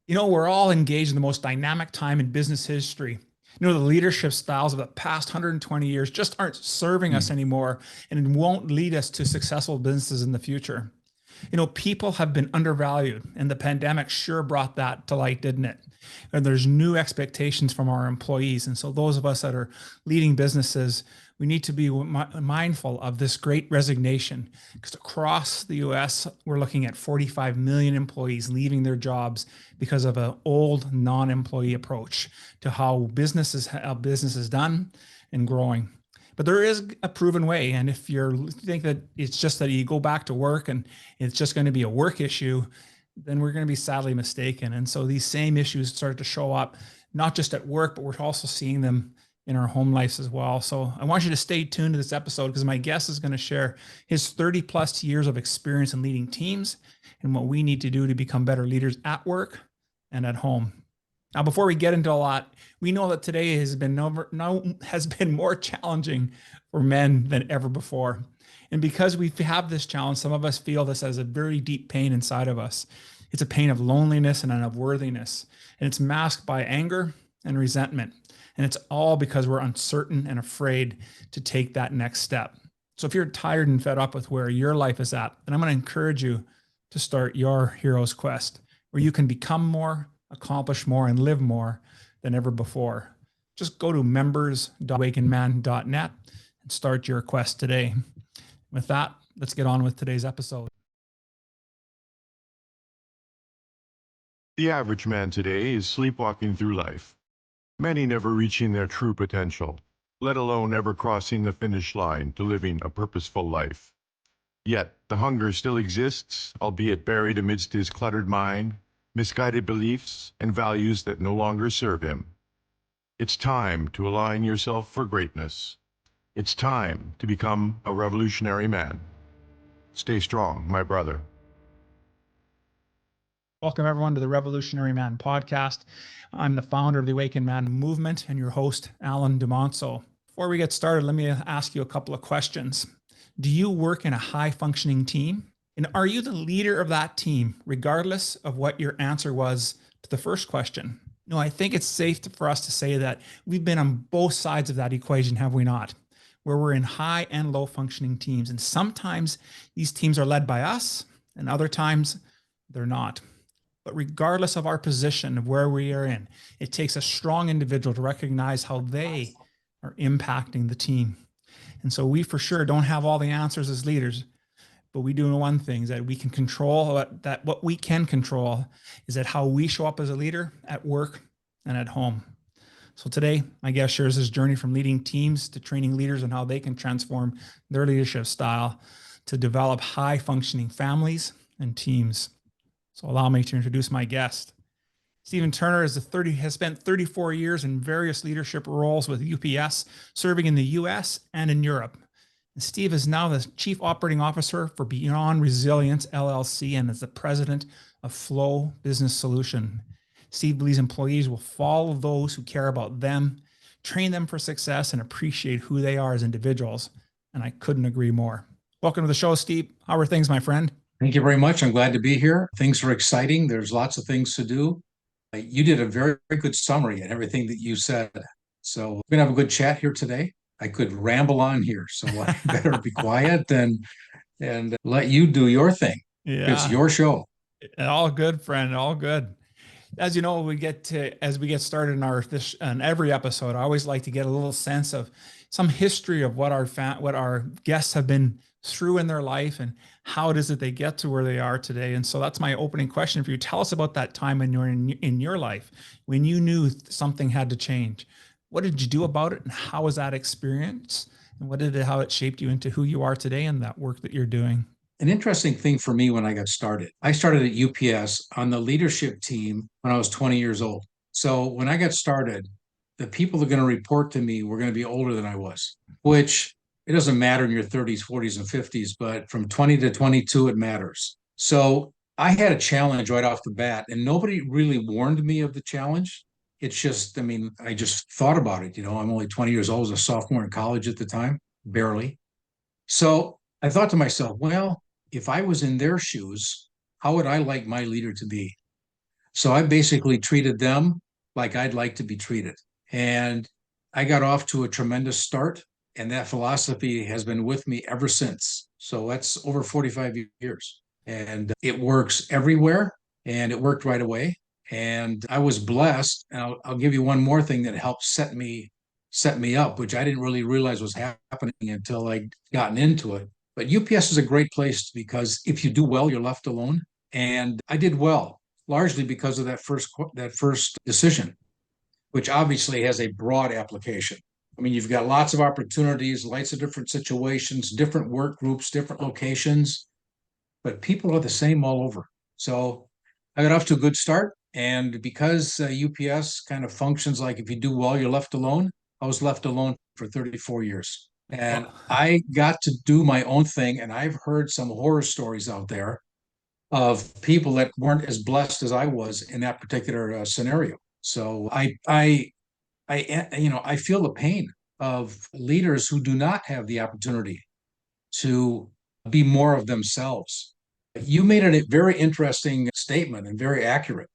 We're all engaged in the most dynamic time in business history. The leadership styles of the past 120 years just aren't serving us Mm. anymore and won't lead us to successful businesses in the future. People have been undervalued, and the pandemic sure brought that to light, didn't it? And there's new expectations from our employees. And so, those of us that are leading businesses, we need to be mindful of this great resignation because across the US, we're looking at 45 million employees leaving their jobs because of an old non employee approach to how business is done and growing. But there is a proven way. And if you think that it's just that you go back to work and it's just going to be a work issue, then we're going to be sadly mistaken. And so these same issues start to show up, not just at work, but we're also seeing them in our home lives as well. So I want you to stay tuned to this episode because my guest is going to share his 30 plus years of experience in leading teams and what we need to do to become better leaders at work and at home. Now, before we get into a lot, we know that today has been more challenging for men than ever before. And because we have this challenge, some of us feel this as a very deep pain inside of us. It's a pain of loneliness and unworthiness, and it's masked by anger and resentment. And it's all because we're uncertain and afraid to take that next step. So if you're tired and fed up with where your life is at, then I'm going to encourage you to start your hero's quest, where you can become more, accomplish more, and live more than ever before. Just go to members.awakenman.net and start your quest today. With that, let's get on with today's episode. The average man today is sleepwalking through life, many never reaching their true potential, let alone ever crossing the finish line to living a purposeful life. Yet, the hunger still exists, albeit buried amidst his cluttered mind, misguided beliefs, and values that no longer serve him. It's time to align yourself for greatness. It's time to become a revolutionary man. Stay strong, my brother. Welcome, everyone, to the Revolutionary Man podcast. I'm the founder of the Awakened Man movement and your host, Alan DeMonso. Before we get started, let me ask you a couple of questions. Do you work in a high-functioning team? And are you the leader of that team, regardless of what your answer was to the first question? No, I think it's safe for us to say that we've been on both sides of that equation, have we not? Where we're in high and low functioning teams. And sometimes these teams are led by us, and other times they're not. But regardless of our position of where we are in, it takes a strong individual to recognize how they are impacting the team. And so we for sure don't have all the answers as leaders, but we do know one thing is that we can control that. What we can control is that how we show up as a leader at work and at home. So today, my guest shares his journey from leading teams to training leaders and how they can transform their leadership style to develop high functioning families and teams. So allow me to introduce my guest. Stephen Turner has spent 34 years in various leadership roles with UPS, serving in the US and in Europe. And Steve is now the Chief Operating Officer for Beyond Resilience LLC and is the President of Flow Business Solution. Steve believes employees will follow those who care about them, train them for success, and appreciate who they are as individuals. And I couldn't agree more. Welcome to the show, Steve. How are things, my friend? Thank you very much. I'm glad to be here. Things are exciting. There's lots of things to do. You did a very, very good summary and everything that you said. So we're going to have a good chat here today. I could ramble on here, so I better be quiet and let you do your thing. Yeah. It's your show. All good, friend. All good. As you know, as we get started in every episode, I always like to get a little sense of some history of what our guests have been through in their life and how it is that they get to where they are today. And so that's my opening question for you. Tell us about that time when you're in your life when you knew something had to change. What did you do about it, and how was that experience? And how it shaped you into who you are today and that work that you're doing? An interesting thing for me when I started at UPS on the leadership team when I was 20 years old. So when I got started, the people that are going to report to me were going to be older than I was, which it doesn't matter in your 30s, 40s, and 50s, but from 20 to 22, it matters. So I had a challenge right off the bat, and nobody really warned me of the challenge. It's just, I just thought about it. I'm only 20 years old, I was a sophomore in college at the time, barely. So I thought to myself, well, if I was in their shoes, how would I like my leader to be? So I basically treated them like I'd like to be treated. And I got off to a tremendous start. And that philosophy has been with me ever since. So that's over 45 years. And it works everywhere. And it worked right away. And I was blessed. And I'll give you one more thing that helped set me up, which I didn't really realize was happening until I'd gotten into it. But UPS is a great place because if you do well, you're left alone. And I did well, largely because of that first decision, which obviously has a broad application. I mean, you've got lots of opportunities, lots of different situations, different work groups, different locations, but people are the same all over. So I got off to a good start. And because UPS kind of functions like if you do well, you're left alone, I was left alone for 34 years. And Well, I got to do my own thing. And I've heard some horror stories out there of people that weren't as blessed as I was in that particular scenario. So I feel the pain of leaders who do not have the opportunity to be more of themselves. You made a very interesting statement and very accurate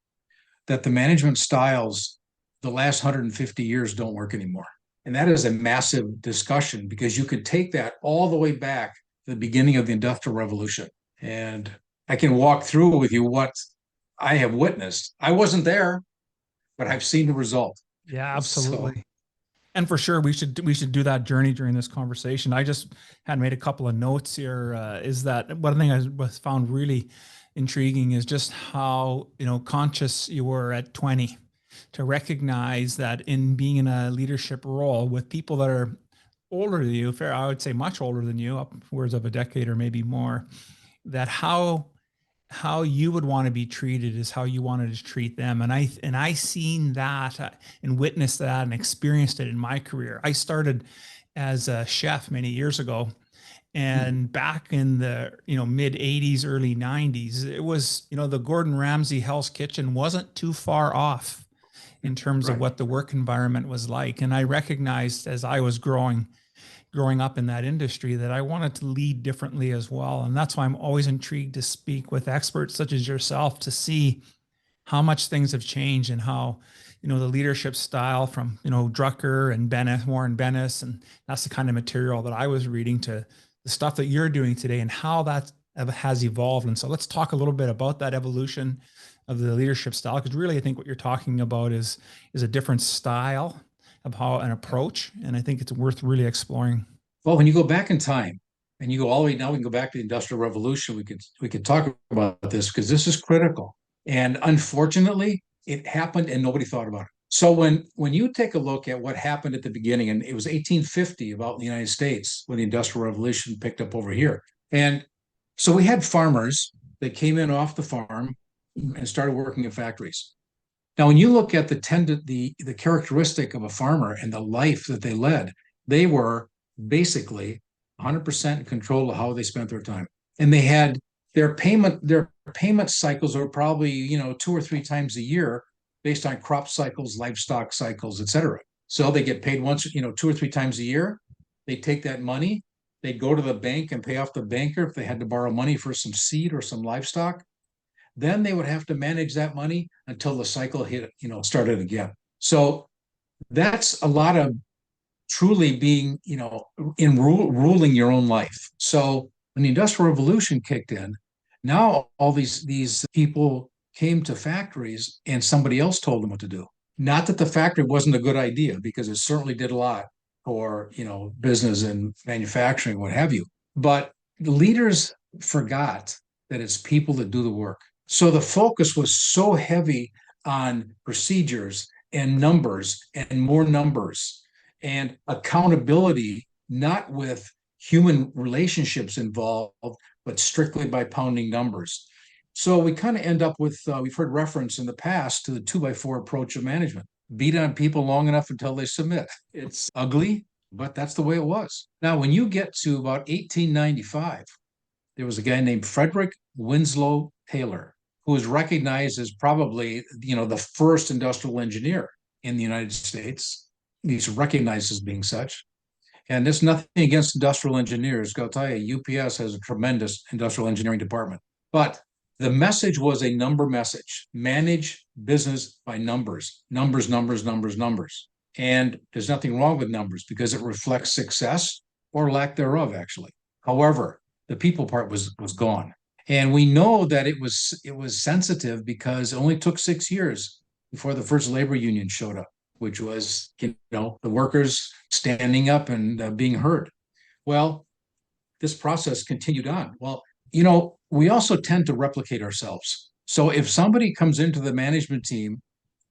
that the management styles the last 150 years don't work anymore. And that is a massive discussion because you could take that all the way back to the beginning of the Industrial Revolution. And I can walk through with you what I have witnessed. I wasn't there, but I've seen the result. yeah, So, absolutely. And for sure, we should do that journey during this conversation. I just had made a couple of notes here. Is that one thing I was found really intriguing is just how conscious you were at 20 to recognize that in being in a leadership role with people that are older than you, fair I would say much older than you, upwards of a decade or maybe more, that how you would want to be treated is how you wanted to treat them. And I seen that and witnessed that and experienced it in my career. I started as a chef many years ago, and back in the mid 80s, early 90s, it was the Gordon Ramsay Hell's Kitchen wasn't too far off in terms of right. what the work environment was like. And I recognized as I was growing up in that industry that I wanted to lead differently as well. And that's why I'm always intrigued to speak with experts such as yourself to see how much things have changed and how, the leadership style from, Drucker and Bennis, Warren Bennis, and that's the kind of material that I was reading to the stuff that you're doing today and how that has evolved. And so let's talk a little bit about that evolution of the leadership style, because really I think what you're talking about is a different style of how an approach. And I think it's worth really exploring. Well, when you go back in time and you go all the way now, we can go back to the Industrial Revolution. We could talk about this because this is critical. And unfortunately, it happened and nobody thought about it. So when you take a look at what happened at the beginning, and it was 1850 about in the United States when the Industrial Revolution picked up over here. And so we had farmers that came in off the farm and started working in factories. Now, when you look at the characteristic of a farmer and the life that they led, they were basically 100% in control of how they spent their time. And they had their payment cycles are probably, 2 or 3 times a year based on crop cycles, livestock cycles, et cetera. So they get paid once, 2 or 3 times a year. They take that money, they go to the bank and pay off the banker if they had to borrow money for some seed or some livestock. Then they would have to manage that money until the cycle started again. So that's a lot of truly being, in ruling your own life. So when the Industrial Revolution kicked in, now all these people came to factories and somebody else told them what to do. Not that the factory wasn't a good idea, because it certainly did a lot for, business and manufacturing, what have you. But the leaders forgot that it's people that do the work. So the focus was so heavy on procedures and numbers and more numbers and accountability, not with human relationships involved, but strictly by pounding numbers. So we kind of end up with, we've heard reference in the past to the 2x4 approach of management. Beat on people long enough until they submit. It's ugly, but that's the way it was. Now, when you get to about 1895, there was a guy named Frederick Winslow Taylor, who was recognized as probably, the first industrial engineer in the United States. He's recognized as being such. And there's nothing against industrial engineers. I'll tell you, UPS has a tremendous industrial engineering department. But The message was a number message: manage business by numbers, numbers, numbers, numbers, numbers. And there's nothing wrong with numbers because it reflects success or lack thereof, actually. However, the people part was gone. And we know that it was sensitive because it only took 6 years before the first labor union showed up, which was, the workers standing up and being heard. Well, this process continued on. Well, we also tend to replicate ourselves. So if somebody comes into the management team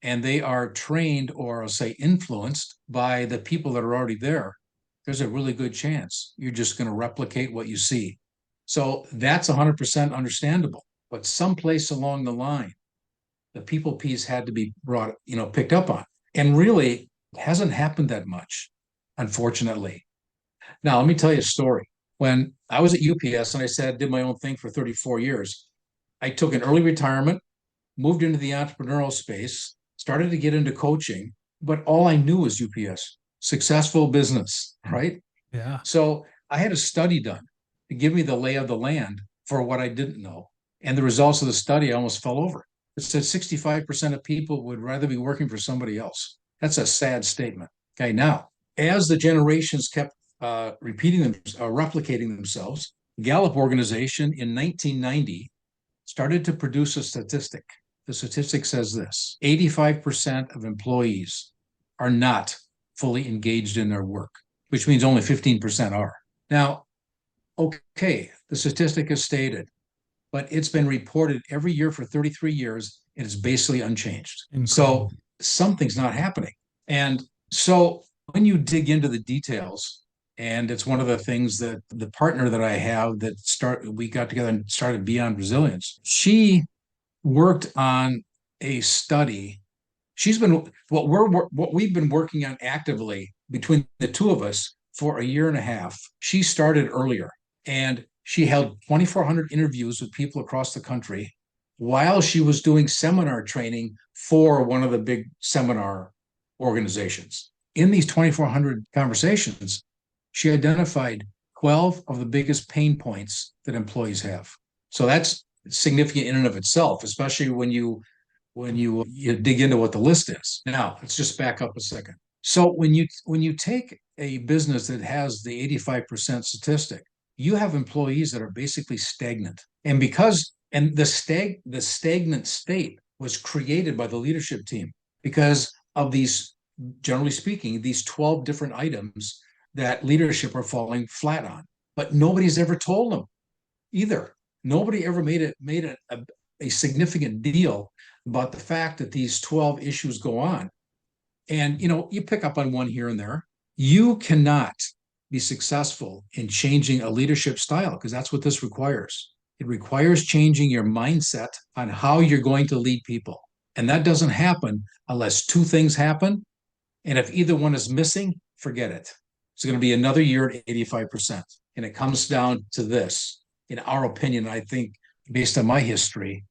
and they are trained, or I'll say influenced by the people that are already there, there's a really good chance you're just going to replicate what you see. So that's 100% understandable. But someplace along the line, the people piece had to be picked up on. And really, it hasn't happened that much, unfortunately. Now, let me tell you a story. When I was at UPS and I did my own thing for 34 years, I took an early retirement, moved into the entrepreneurial space, started to get into coaching, but all I knew was UPS, successful business, right? Yeah. So I had a study done to give me the lay of the land for what I didn't know. And the results of the study, I almost fell over. It said 65% of people would rather be working for somebody else. That's a sad statement. Okay, now, as the generations kept replicating themselves, Gallup organization in 1990 started to produce a statistic. The statistic says this: 85% of employees are not fully engaged in their work, which means only 15% are. Now, okay, the statistic is stated, but it's been reported every year for 33 years, and it's basically unchanged. Incredible. So something's not happening. And so when you dig into the details, and it's one of the things that the partner that I have we got together and started Beyond Resilience. She worked on a study. She's been what we've been working on actively between the two of us for a year and a half. She started earlier, and she held 2,400 interviews with people across the country while she was doing seminar training for one of the big seminar organizations. In these 2,400 conversations, she identified 12 of the biggest pain points that employees have. So that's significant in and of itself, especially when you dig into what the list is. Now, let's just back up a second. So when you take a business that has the 85% statistic, you have employees that are basically stagnant. And the stagnant state was created by the leadership team because of these, generally speaking, these 12 different items that leadership are falling flat on. But nobody's ever told them either. Nobody ever made a significant deal about the fact that these 12 issues go on. And, you pick up on one here and there. You cannot be successful in changing a leadership style, because that's what this requires. It requires changing your mindset on how you're going to lead people. And that doesn't happen unless two things happen. And if either one is missing, forget it. It's going to be another year at 85%. And it comes down to this. In our opinion, I think, based on my history,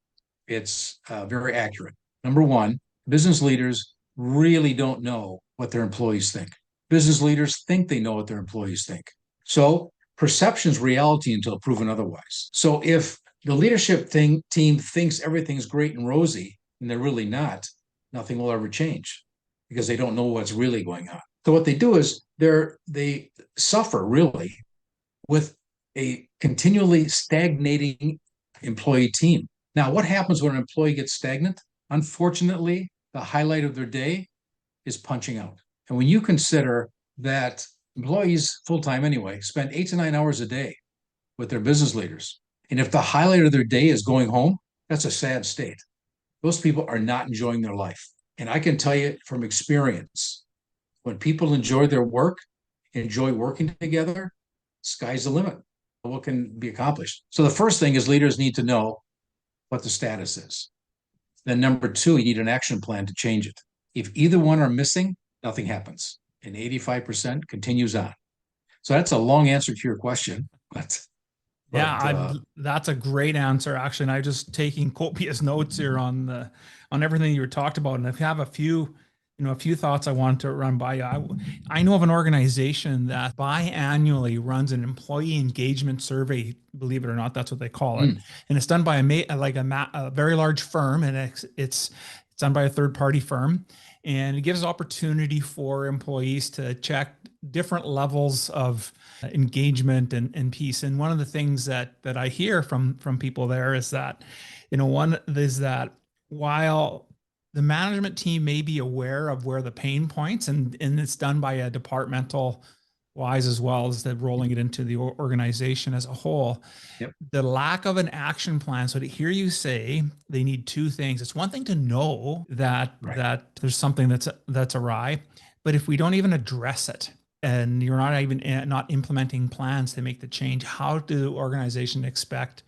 it's very accurate. Number one, business leaders really don't know what their employees think. Business leaders think they know what their employees think. So perception's reality until proven otherwise. So if the leadership team thinks everything's great and rosy, and they're really not, nothing will ever change because they don't know what's really going on. So what they do is they suffer really with a continually stagnating employee team. Now, what happens when an employee gets stagnant? Unfortunately, the highlight of their day is punching out. And when you consider that employees, full-time anyway, spend 8 to 9 hours a day with their business leaders, and if the highlight of their day is going home, that's a sad state. Those people are not enjoying their life. And I can tell you from experience, when people enjoy their work, enjoy working together, sky's the limit. What can be accomplished? So the first thing is leaders need to know what the status is. Then number two, you need an action plan to change it. If either one are missing, nothing happens. And 85% continues on. So that's a long answer to your question. That's a great answer, actually. And I'm just taking copious notes here on everything you were talked about. And if you have a few a few thoughts I wanted to run by you. I know of an organization that biannually runs an employee engagement survey. Believe it or not, that's what they call it, and it's done by a very large firm, and it's done by a third-party firm, and it gives opportunity for employees to check different levels of engagement and peace. And one of the things that I hear from people there is that, one is that while the management team may be aware of where the pain points, and it's done by a departmental wise as well as the rolling it into the organization as a whole. Yep. The lack of an action plan. So to hear you say they need two things, it's one thing to know that that there's something that's awry, but if we don't even address it and you're not implementing plans to make the change, how do organizations expect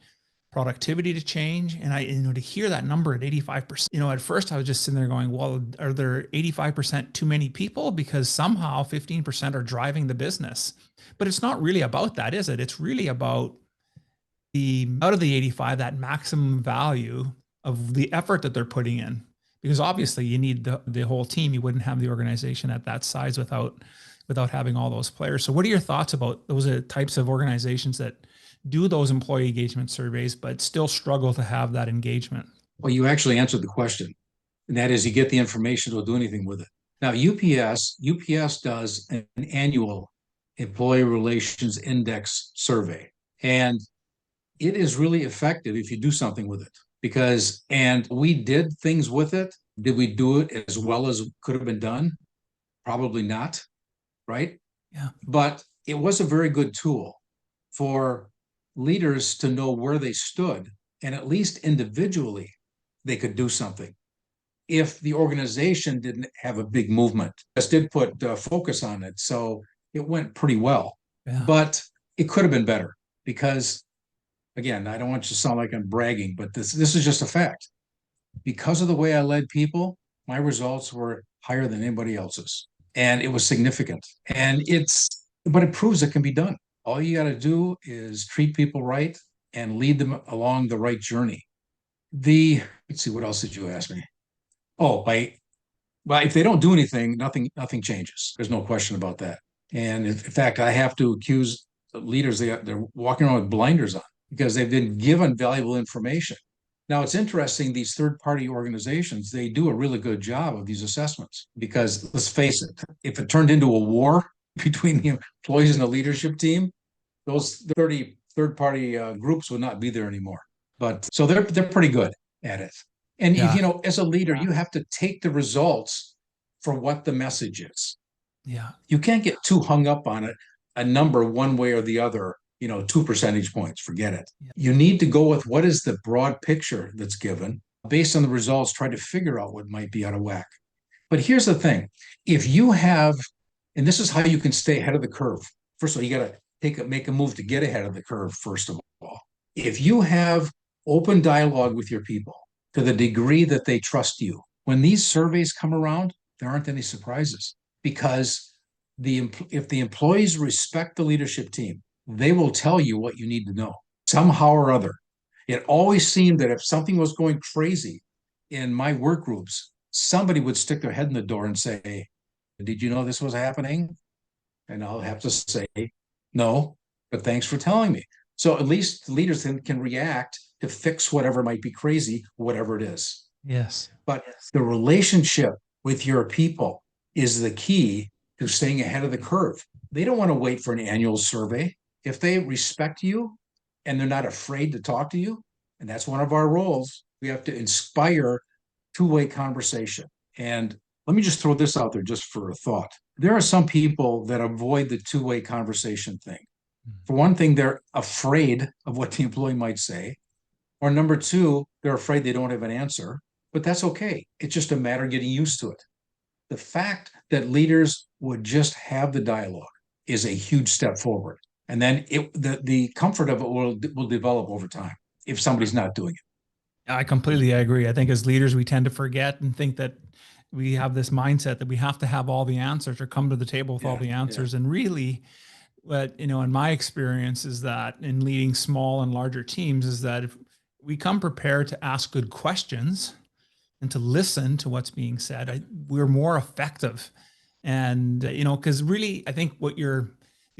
productivity to change? And to hear that number at 85%, at first I was just sitting there going, well, are there 85% too many people? Because somehow 15% are driving the business. But it's not really about that, is it? It's really about out of the 85, that maximum value of the effort that they're putting in. Because obviously you need the whole team. You wouldn't have the organization at that size without having all those players. So what are your thoughts about those types of organizations that do those employee engagement surveys, but still struggle to have that engagement? Well, you actually answered the question, and that is you get the information, don't do anything with it. Now, UPS does an annual employee relations index survey, and it is really effective if you do something with it. And we did things with it. Did we do it as well as could have been done? Probably not, right? Yeah. But it was a very good tool for leaders to know where they stood, and at least individually they could do something if the organization didn't have a big movement. Just did put focus on it, so it went pretty well. Yeah. But it could have been better because, again, I don't want you to sound like I'm bragging, but this is just a fact. Because of the way I led people, my results were higher than anybody else's, and it was significant. But it proves it can be done. All you got to do is treat people right and lead them along the right journey. Let's see, what else did you ask me? Oh, if they don't do anything, nothing changes. There's no question about that. And in fact, I have to accuse leaders, they're walking around with blinders on because they've been given valuable information. Now, it's interesting, these third-party organizations, they do a really good job of these assessments because, let's face it, if it turned into a war between the employees and the leadership team, those 30 third-party groups would not be there anymore. But so they're pretty good at it. And as a leader, you have to take the results for what the message is. Yeah. You can't get too hung up on it, a number one way or the other, 2 percentage points, forget it. Yeah. You need to go with what is the broad picture that's given. Based on the results, try to figure out what might be out of whack. But here's the thing. If you have, and this is how you can stay ahead of the curve. First of all, you got to make a move to get ahead of the curve, first of all. If you have open dialogue with your people to the degree that they trust you, when these surveys come around, there aren't any surprises because if the employees respect the leadership team, they will tell you what you need to know somehow or other. It always seemed that if something was going crazy in my work groups, somebody would stick their head in the door and say, "Did you know this was happening?" And I'll have to say, "No, but thanks for telling me." So at least leaders can react to fix whatever might be crazy, whatever it is. Yes. But the relationship with your people is the key to staying ahead of the curve. They don't want to wait for an annual survey. If they respect you and they're not afraid to talk to you, and that's one of our roles, we have to inspire two-way conversation. And let me just throw this out there just for a thought. There are some people that avoid the two-way conversation thing. For one thing, they're afraid of what the employee might say. Or number two, they're afraid they don't have an answer, but that's okay. It's just a matter of getting used to it. The fact that leaders would just have the dialogue is a huge step forward. And then the comfort of it will develop over time if somebody's not doing it. I completely agree. I think as leaders, we tend to forget and think that we have this mindset that we have to have all the answers or come to the table with all the answers. And really, what, in my experience is that in leading small and larger teams is that if we come prepared to ask good questions, and to listen to what's being said, we're more effective. And, because really, I think the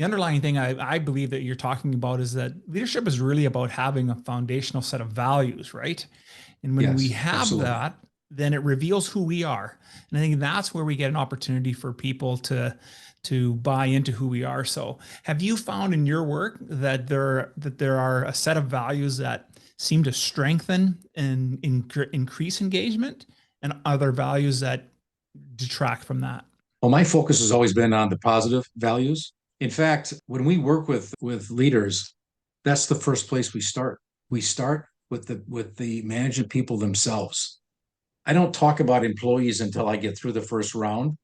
underlying thing I believe that you're talking about is that leadership is really about having a foundational set of values, right? And when we Yes, have absolutely. that, then it reveals who we are. And I think that's where we get an opportunity for people to buy into who we are. So have you found in your work that there are a set of values that seem to strengthen and increase engagement, and other values that detract from that? Well, my focus has always been on the positive values. In fact, when we work with leaders, that's the first place we start. We start with the management people themselves. I don't talk about employees until I get through the first round,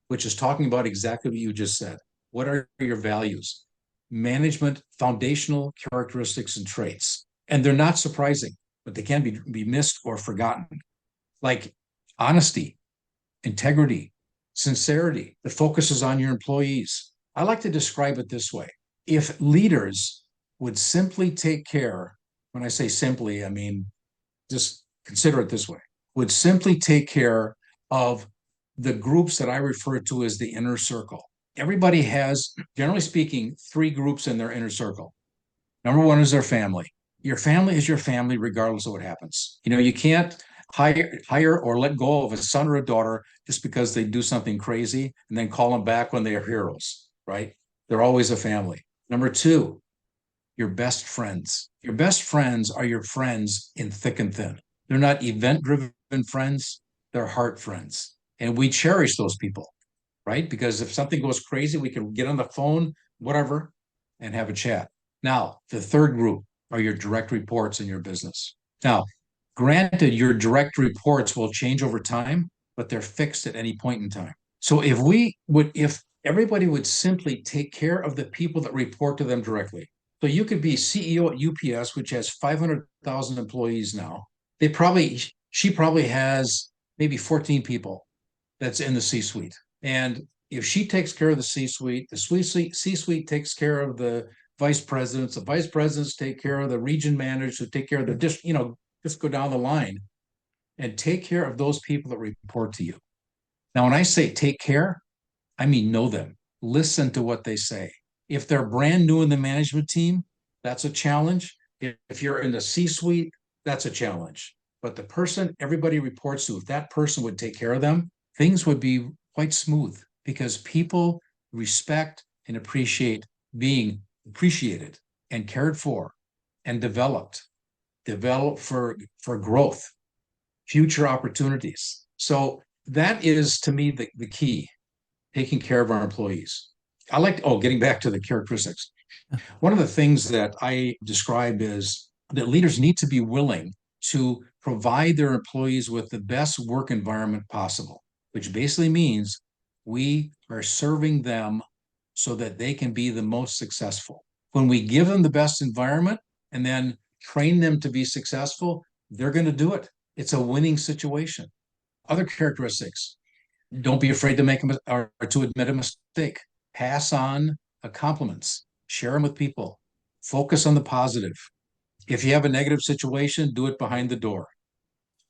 which is talking about exactly what you just said. What are your values? Management, foundational characteristics and traits. And they're not surprising, but they can be missed or forgotten. Like honesty, integrity, sincerity. The focus is on your employees. I like to describe it this way. If leaders would simply take care, when I say simply, I mean, just consider it this way, would simply take care of the groups that I refer to as the inner circle. Everybody has, generally speaking, three groups in their inner circle. Number one is their family. Your family is your family, regardless of what happens. You can't hire or let go of a son or a daughter just because they do something crazy and then call them back when they are heroes, right? They're always a family. Number two, your best friends. Your best friends are your friends in thick and thin. They're not event-driven friends, they're heart friends. And we cherish those people, right? Because if something goes crazy, we can get on the phone, whatever, and have a chat. Now, the third group are your direct reports in your business. Now, granted, your direct reports will change over time, but they're fixed at any point in time. So if everybody would simply take care of the people that report to them directly. So you could be CEO at UPS, which has 500,000 employees now. She probably has maybe 14 people that's in the C-suite. And if she takes care of the C-suite, the C-suite takes care of the vice presidents, the vice presidents take care of the region managers who take care of just go down the line and take care of those people that report to you. Now, when I say take care, I mean know them, listen to what they say. If they're brand new in the management team, that's a challenge. If you're in the C-suite, that's a challenge. But the person everybody reports to, if that person would take care of them, things would be quite smooth because people respect and appreciate being appreciated and cared for and developed for growth, future opportunities. So that is to me the key, taking care of our employees. Getting back to the characteristics. One of the things that I describe is that leaders need to be willing to provide their employees with the best work environment possible, which basically means we are serving them so that they can be the most successful. When we give them the best environment and then train them to be successful, they're going to do it. It's a winning situation. Other characteristics: don't be afraid to or to admit a mistake. Pass on compliments. Share them with people. Focus on the positive. If you have a negative situation, do it behind the door.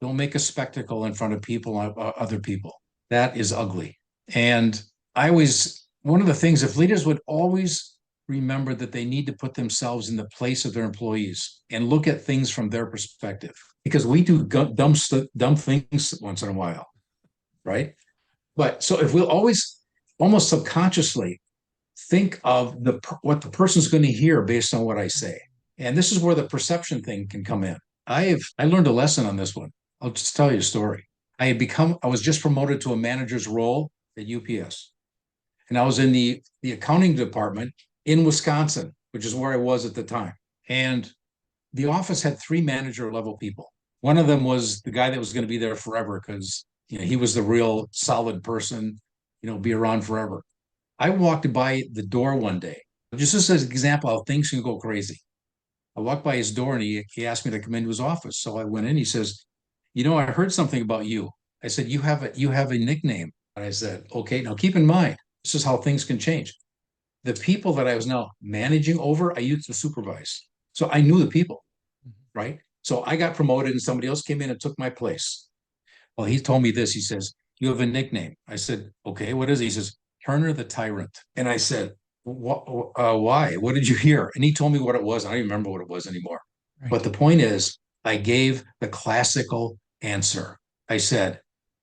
Don't make a spectacle in front of other people. That is ugly. And one of the things, if leaders would always remember that they need to put themselves in the place of their employees and look at things from their perspective, because we do dumb things once in a while, right? But so if we'll always almost subconsciously think of what the person's going to hear based on what I say. And this is where the perception thing can come in. I learned a lesson on this one. I'll just tell you a story. I was just promoted to a manager's role at UPS. And I was in the accounting department in Wisconsin, which is where I was at the time. And the office had three manager level people. One of them was the guy that was going to be there forever because he was the real solid person, be around forever. I walked by the door one day, just as an example of things can go crazy. I walked by his door and he asked me to come into his office. So I went in. He says, I heard something about you. I said, you have a nickname. And I said, okay, now keep in mind, this is how things can change. The people that I was now managing over, I used to supervise. So I knew the people, right? So I got promoted and somebody else came in and took my place. Well, he told me this. He says, you have a nickname. I said, okay, what is it? He says, Turner the Tyrant. And I said, why? What did you hear? And he told me what it was. I don't even remember what it was anymore. Right. But the point is, I gave the classical answer. I said,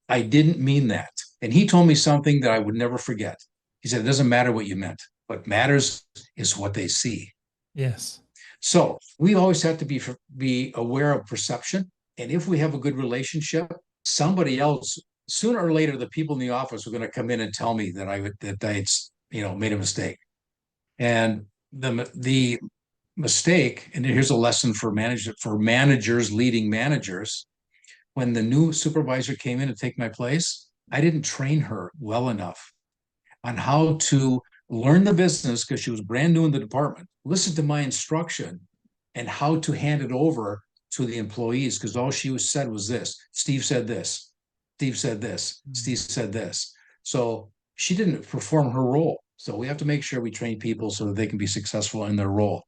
I didn't mean that. And he told me something that I would never forget. He said, it doesn't matter what you meant. What matters is what they see. Yes. So we always have to be aware of perception. And if we have a good relationship, somebody else, sooner or later, the people in the office are going to come in and tell me that I made a mistake. And the mistake, and here's a lesson for managers leading managers. When the new supervisor came in to take my place, I didn't train her well enough on how to learn the business because she was brand new in the department, listen to my instruction, and how to hand it over to the employees because all she said was this: Steve said this, Steve said this, Steve said this. So she didn't perform her role. So we have to make sure we train people so that they can be successful in their role.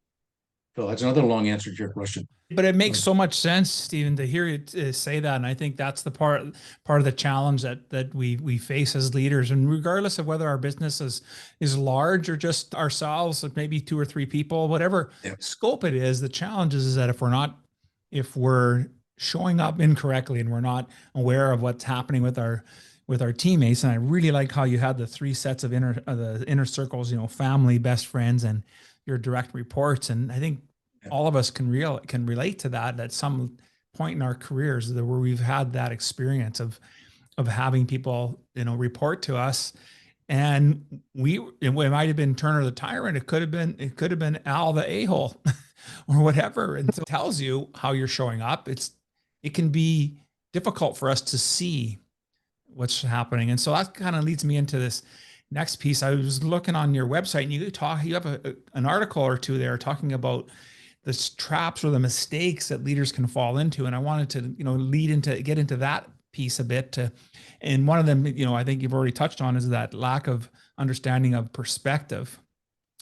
So that's another long answer to your question. But it makes so much sense, Stephen, to hear you say that, and I think that's the part of the challenge that we face as leaders. And regardless of whether our business is large or just ourselves, maybe 2 or 3 people, whatever scope it is, the challenge is that if we're showing up incorrectly and we're not aware of what's happening with our teammates. And I really like how you had the 3 sets of the inner circles, family, best friends, and your direct reports. And I think all of us can relate to that at some point in our careers where we've had that experience of having people, report to us. And it might have been Turner the Tyrant. It could have been Al the a-hole or whatever. And so it tells you how you're showing up. It can be difficult for us to see what's happening. And so that kind of leads me into this next piece. I was looking on your website and you have an article or 2 there talking about the traps or the mistakes that leaders can fall into. And I wanted to, get into that piece a bit and one of them, I think you've already touched on, is that lack of understanding of perspective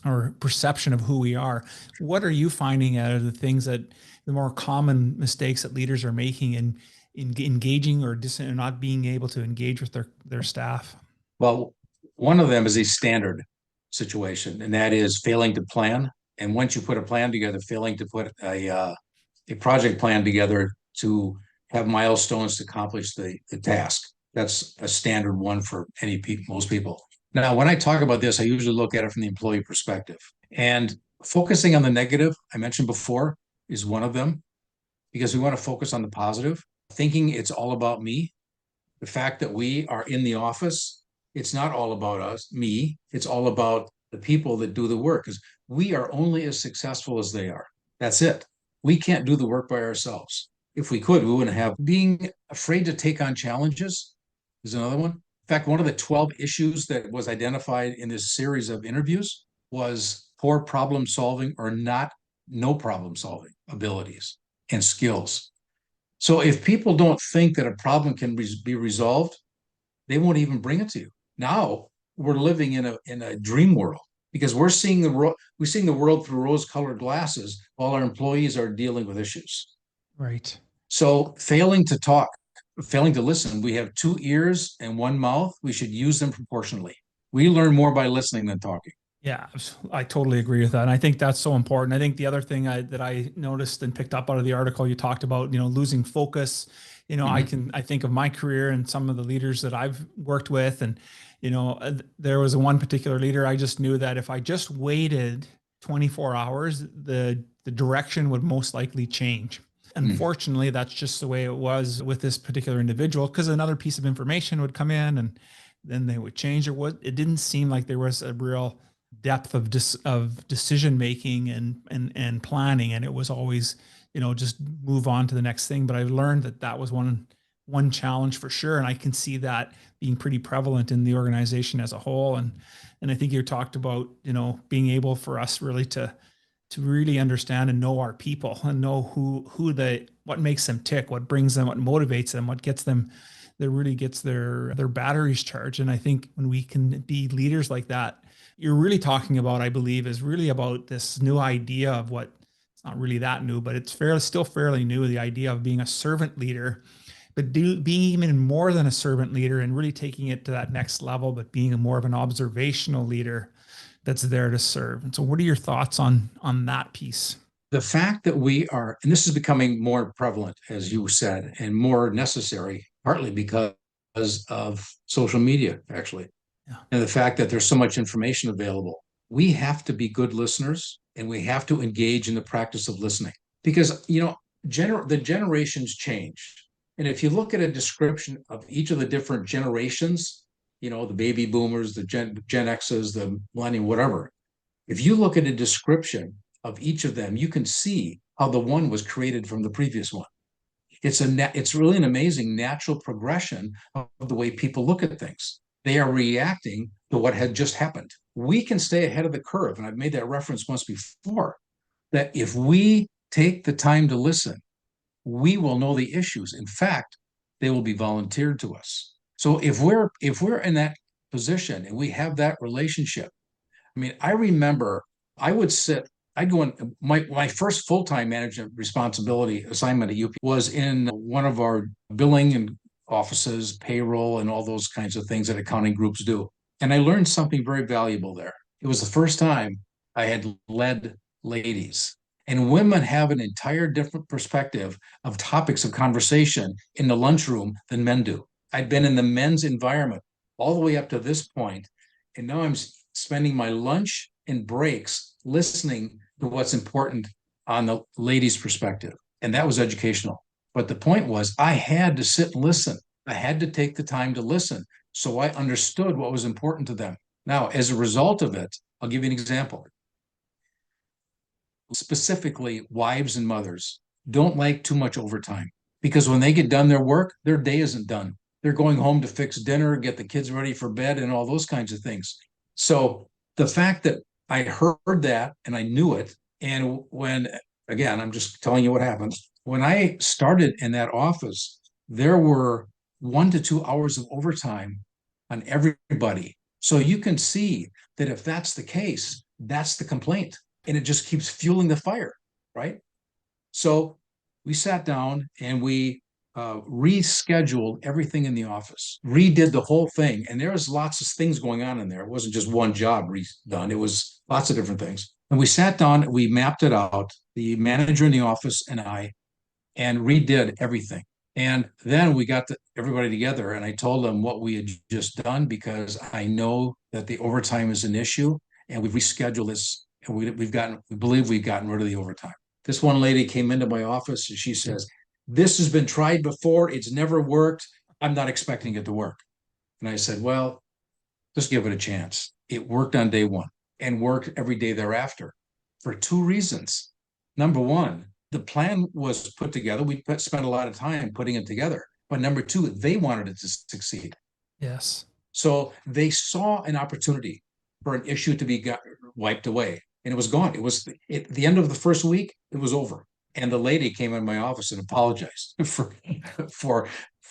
or perception of who we are. What are you finding out of the more common mistakes that leaders are making in engaging or not being able to engage with their staff? Well, one of them is a standard situation, and that is failing to plan. And once you put a plan together, failing to put a project plan together to have milestones to accomplish the task. That's a standard one for most people. Now, when I talk about this, I usually look at it from the employee perspective. And focusing on the negative, I mentioned before, is one of them, because we want to focus on the positive. Thinking it's all about me. The fact that we are in the office, it's not all about me. It's all about the people that do the work, because we are only as successful as they are. That's it. We can't do the work by ourselves. If we could, we wouldn't have. Being afraid to take on challenges is another one. In fact, one of the 12 issues that was identified in this series of interviews was poor problem solving or no problem solving abilities and skills. So if people don't think that a problem can be resolved, they won't even bring it to you. Now we're living in a dream world because we're seeing the world through rose-colored glasses while our employees are dealing with issues. Right. So failing to talk, failing to listen. We have 2 ears and 1 mouth. We should use them proportionally. We learn more by listening than talking. Yeah, I totally agree with that. And I think that's so important. I think the other thing that I noticed and picked up out of the article, you talked about, losing focus. I think of my career and some of the leaders that I've worked with. And, there was one particular leader, I just knew that if I just waited 24 hours, the direction would most likely change. Unfortunately, that's just the way it was with this particular individual, because another piece of information would come in and then they would change. It didn't seem like there was a real depth of decision making and planning, and it was always just move on to the next thing. But I learned that was one challenge for sure, and I can see that being pretty prevalent in the organization as a whole. And I think you talked about being able for us really to really understand and know our people and know what makes them tick, what brings them, what motivates them, what gets them, that really gets their batteries charged. And I think when we can be leaders like that, you're really talking about, I believe, is really about this new idea of what, it's not really that new, but it's still fairly new, the idea of being a servant leader, but being even more than a servant leader and really taking it to that next level, but being more of an observational leader that's there to serve. And so what are your thoughts on that piece? The fact that we are, and this is becoming more prevalent, as you said, and more necessary, partly because of social media, actually, Yeah. and the fact that there's so much information available. We have to be good listeners and we have to engage in the practice of listening because, the generations change. And if you look at a description of each of the different generations, the baby boomers, the Gen X's, the millennium, whatever, if you look at a description of each of them, you can see how the one was created from the previous one. It's really an amazing natural progression of the way people look at things. They are reacting to what had just happened. We can stay ahead of the curve, and I've made that reference once before, that if we take the time to listen, we will know the issues. In fact, they will be volunteered to us. So if we're in that position and we have that relationship, I mean, I remember I would sit, I'd go in, my first full-time management responsibility assignment at UP was in one of our billing and offices, payroll, and all those kinds of things that accounting groups do. And I learned something very valuable there. It was the first time I had led ladies. And women have an entire different perspective of topics of conversation in the lunchroom than men do. I'd been in the men's environment all the way up to this point, and now I'm spending my lunch and breaks listening to what's important on the ladies' perspective. And that was educational. But the point was, I had to sit and listen. I had to take the time to listen. So I understood what was important to them. Now, as a result of it, I'll give you an example. Specifically, wives and mothers don't like too much overtime because when they get done their work, their day isn't done. They're going home to fix dinner, get the kids ready for bed, and all those kinds of things. So the fact that I heard that and I knew it, and again, I'm just telling you what happened. When I started in that office, there were 1 to 2 hours of overtime on everybody. So you can see that if that's the case, that's the complaint. And it just keeps fueling the fire, right? So we sat down and we rescheduled everything in the office, redid the whole thing. And there was lots of things going on in there. It wasn't just one job redone. It was lots of different things. And we sat down, we mapped it out, the manager in the office and I, and redid everything. And then we got everybody together and I told them what we had just done because I know that the overtime is an issue and we've rescheduled this and we believe we've gotten rid of the overtime. This one lady came into my office and she says, "This has been tried before. It's never worked. I'm not expecting it to work." And I said, "Well, just give it a chance." It worked on day one and worked every day thereafter for two reasons. Number one, the plan was put together. We spent a lot of time putting it together. But number two, they wanted it to succeed. Yes. So they saw an opportunity for an issue to be wiped away. And it was gone. It was at the end of the first week, it was over. And the lady came in my office and apologized for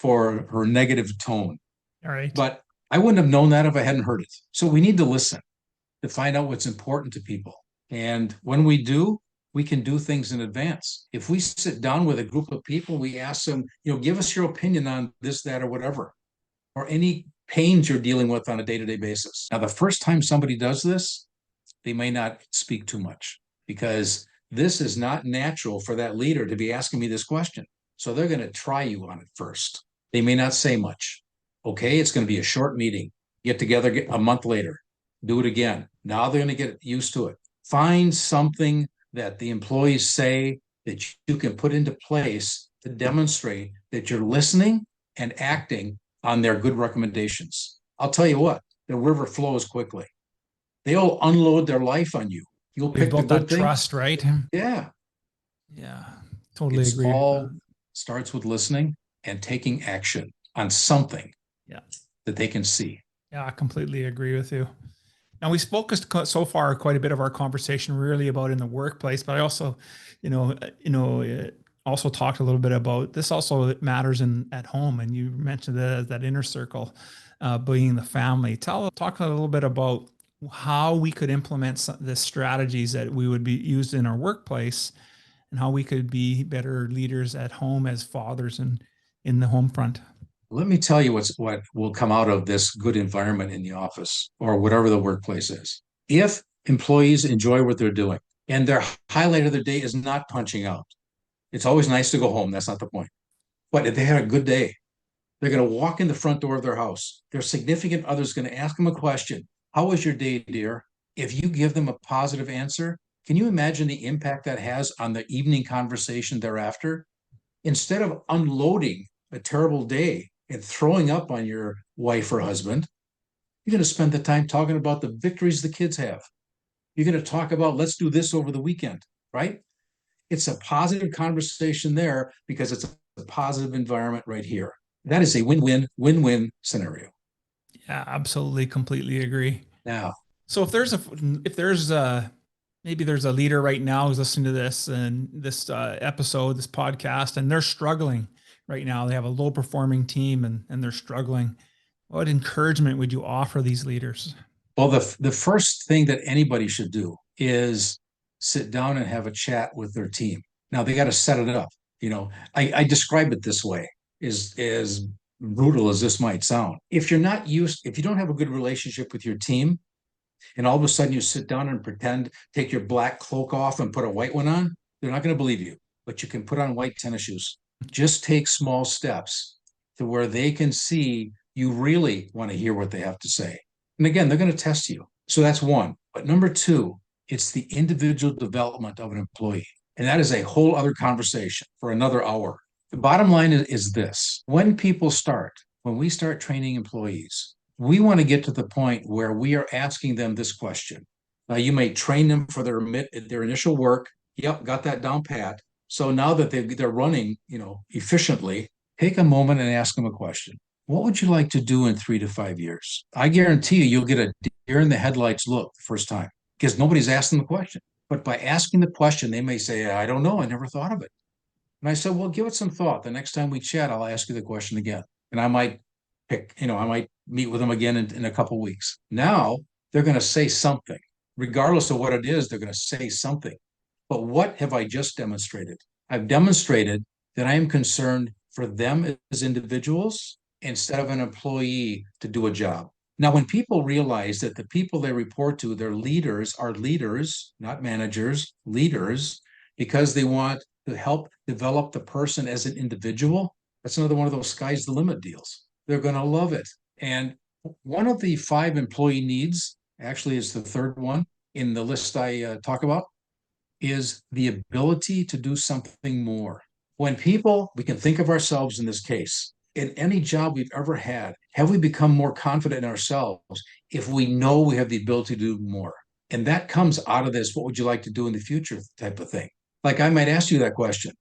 her negative tone. All right. But I wouldn't have known that if I hadn't heard it. So we need to listen to find out what's important to people. And when we do, we can do things in advance. If we sit down with a group of people, we ask them, give us your opinion on this, that, or whatever, or any pains you're dealing with on a day-to-day basis. Now, the first time somebody does this, they may not speak too much because this is not natural for that leader to be asking me this question. So they're going to try you on it first. They may not say much. Okay, it's going to be a short meeting. Get together a month later. Do it again. Now they're going to get used to it. Find something that the employees say that you can put into place to demonstrate that you're listening and acting on their good recommendations. I'll tell you what, the river flows quickly. They'll unload their life on you. You'll pick the good things. Trust, right? Yeah. Yeah, totally It's agree. all starts with listening and taking action on something that they can see. Yeah, I completely agree with you. Now, we focused so far quite a bit of our conversation really about in the workplace, but I also, also talked a little bit about this also matters at home. And you mentioned that inner circle being the family. Talk a little bit about how we could implement the strategies that we would be used in our workplace and how we could be better leaders at home as fathers and in the home front? Let me tell you what will come out of this good environment in the office or whatever the workplace is. If employees enjoy what they're doing and their highlight of their day is not punching out, it's always nice to go home. That's not the point. But if they had a good day, they're going to walk in the front door of their house. Their significant other is going to ask them a question. How was your day, dear? If you give them a positive answer, can you imagine the impact that has on the evening conversation thereafter? Instead of unloading a terrible day and throwing up on your wife or husband, you're going to spend the time talking about the victories the kids have. You're going to talk about, let's do this over the weekend, right? It's a positive conversation there because it's a positive environment right here. That is a win-win scenario. Yeah, absolutely, completely agree. Now, So if there's a maybe there's a leader right now who's listening to this and this episode, this podcast, and they're struggling right now. They have a low performing team and they're struggling. What encouragement would you offer these leaders? well, the first thing that anybody should do is sit down and have a chat with their team. Now they got to set it up. I describe it this way: is as brutal as this might sound. If you don't have a good relationship with your team, and all of a sudden you sit down and pretend, take your black cloak off and put a white one on, they're not going to believe you. But you can put on white tennis shoes. Just take small steps to where they can see you really want to hear what they have to say. And again, they're going to test you. So that's one. But number two, it's the individual development of an employee. And that is a whole other conversation for another hour. The bottom line is this: when we start training employees, we want to get to the point where we are asking them this question. Now, you may train them for their initial work. Yep, got that down pat. So now that they're running, efficiently, take a moment and ask them a question. What would you like to do in 3 to 5 years? I guarantee you'll get a deer in the headlights look the first time because nobody's asked them the question. But by asking the question, they may say, I don't know. I never thought of it. And I said, well, give it some thought. The next time we chat, I'll ask you the question again. And I might I might meet with them again in a couple of weeks. Now they're going to say something. Regardless of what it is, they're going to say something. But what have I just demonstrated? I've demonstrated that I am concerned for them as individuals instead of an employee to do a job. Now, when people realize that the people they report to, their leaders, are leaders, not managers, leaders, because they want to help develop the person as an individual, that's another one of those sky's the limit deals. They're going to love it. And one of the 5 employee needs, actually is the third one in the list I talk about, is the ability to do something more. We can think of ourselves in this case, in any job we've ever had, have we become more confident in ourselves if we know we have the ability to do more? And that comes out of this, what would you like to do in the future type of thing. Like I might ask you that question.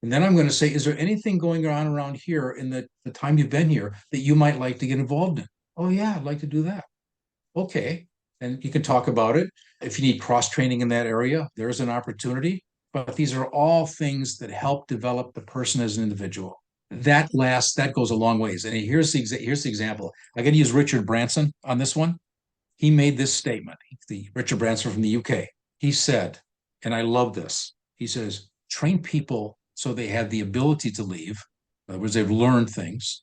And then I'm going to say, is there anything going on around here in the time you've been here that you might like to get involved in? Oh, yeah, I'd like to do that. Okay. And you can talk about it. If you need cross training in that area, there's an opportunity. But these are all things that help develop the person as an individual. That goes a long ways. And here's the example. I got to use Richard Branson on this one. He made this statement, Richard Branson from the UK. He said, and I love this, he says, train people so they have the ability to leave. In other words, they've learned things,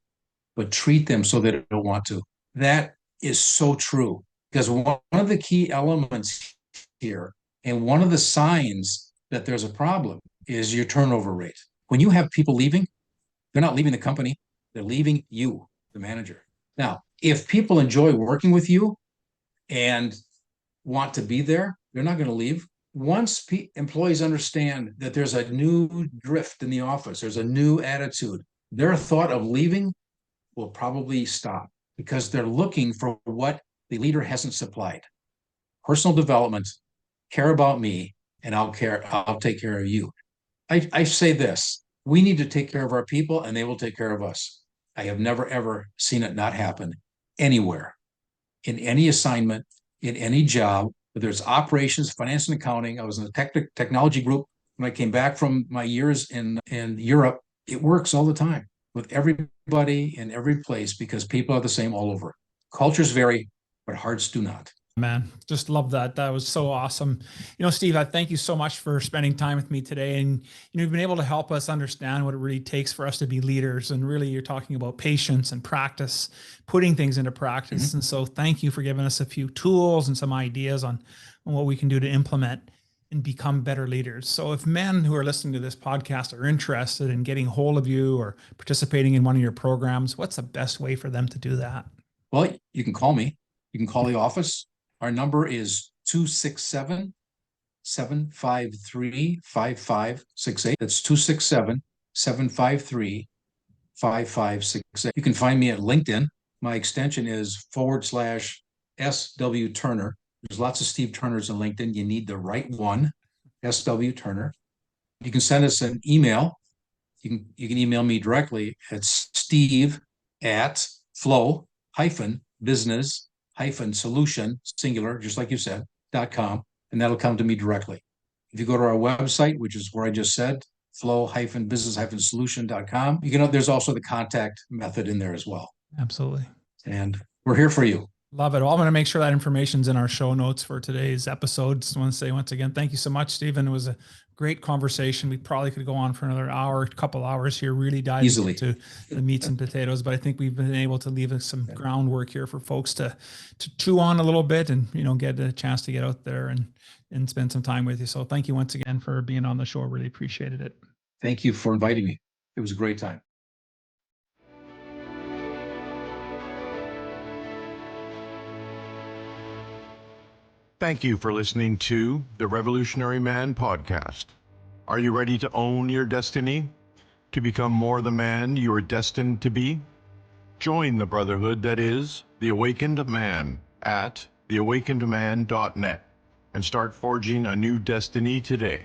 but treat them so they don't want to. That is so true because one of the key elements here and one of the signs that there's a problem is your turnover rate. When you have people leaving, they're not leaving the company, they're leaving you, the manager. Now, if people enjoy working with you and want to be there, they're not going to leave. Once employees understand that there's a new drift in the office, there's a new attitude, their thought of leaving will probably stop because they're looking for what the leader hasn't supplied. Personal development, care about me, and I'll take care of you. I say this, we need to take care of our people and they will take care of us. I have never, ever seen it not happen anywhere, in any assignment, in any job, whether it's operations, finance and accounting. I was in the technology group when I came back from my years in Europe. It works all the time with everybody in every place because people are the same all over. Cultures vary, but hearts do not. Man, just love that. That was so awesome. Steve, I thank you so much for spending time with me today. And, you've been able to help us understand what it really takes for us to be leaders. And really, you're talking about patience and practice, putting things into practice. Mm-hmm. And so thank you for giving us a few tools and some ideas on what we can do to implement and become better leaders. So if men who are listening to this podcast are interested in getting hold of you or participating in one of your programs, what's the best way for them to do that? Well, you can call me. You can call the office. Our number is 267-753-5568. That's 267-753-5568. You can find me at LinkedIn. My extension is /SW Turner. There's lots of Steve Turners in LinkedIn. You need the right one, SW Turner. You can send us an email. You can email me directly at steve@flow-business-solution, singular, just like you said, .com, and that'll come to me directly. If you go to our website, which is where I just said, flow-business-solution.com, there's also the contact method in there as well. Absolutely. And we're here for you. Love it. Well, I'm going to make sure that information's in our show notes for today's episode. Just want to say once again, thank you so much, Stephen. It was a great conversation. We probably could go on for another hour, couple hours here, really diving Easily into the meats and potatoes. But I think we've been able to leave some groundwork here for folks to chew on a little bit and, get a chance to get out there and spend some time with you. So thank you once again for being on the show. Really appreciated it. Thank you for inviting me. It was a great time. Thank you for listening to the Revolutionary Man podcast. Are you ready to own your destiny? To become more the man you are destined to be? Join the brotherhood that is The Awakened Man at theawakenedman.net and start forging a new destiny today.